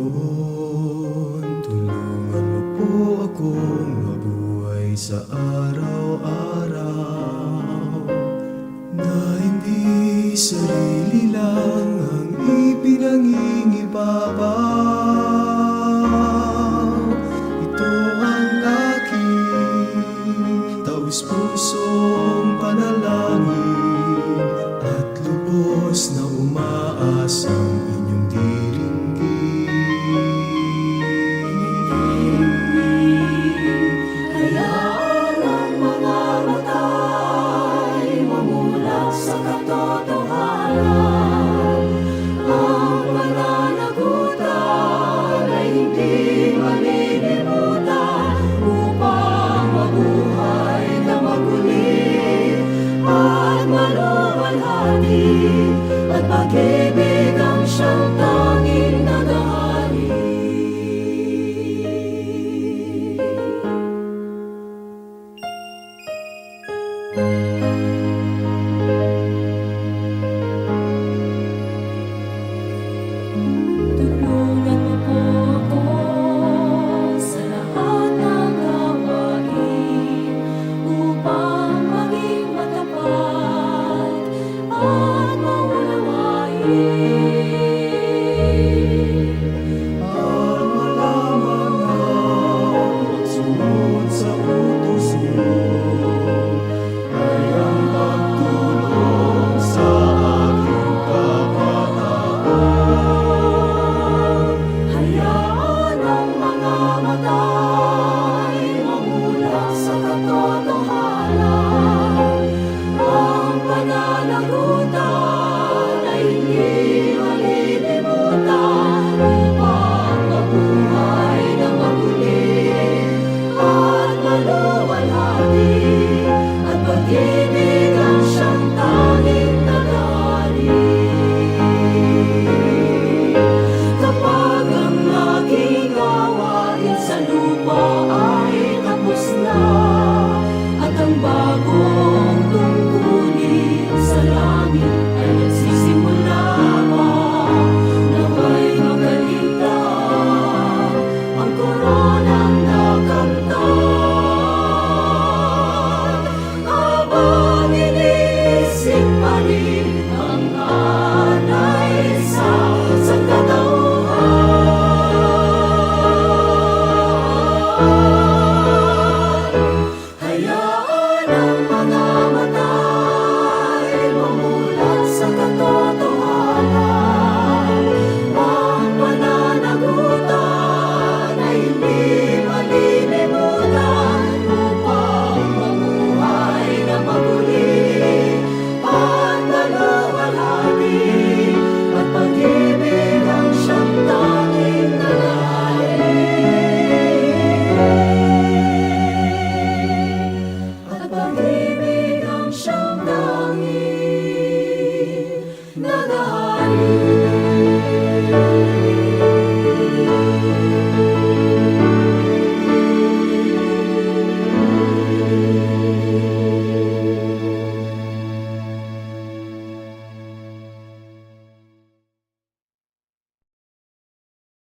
Panginoon, tulungan mo po akong mabuhay sa araw-araw, na hindi sarili lang ang ipinangingibabaw. Ito ang aking taus-pusong panalangin at lubos na umaasang inyong Hayaan ang mga mata'y mamulat sa katotohanan. Ang pananagutan ay hindi malilimutan, upang mabuhay na maguli at maluwalhati, at pag-ibig ang siyang tanging nagahari. Tulungan mo po ako sa lahat ng gawain, upang maging matapat at maunawain. at malaman na magsunod sa utos mo ay ang pagtulong sa aking kapatagan. Hayaan ang mga mata'y mamulat sa katotohanan. Ang pananagutan ay hindi malilimutan, upang mabuhay na maguli at maluwalhati, at pag-ibig ang siyang tanging nagahari. Kapag ang aking gawain sa lupa ay tapos na, at ang bagong tungkulin sa langit ay nagsisimula pa, nawa'y makaligtaan ang koronang nakamtan. Habang iniisip pa rin ang anay sa sangkatauhan. Hayaan ang mga mata'y mamulat sa katotohanan. Ang pananagutan ay hindi malilimutan, upang mamuhay na maguli at maluwalhati, at pag-ibig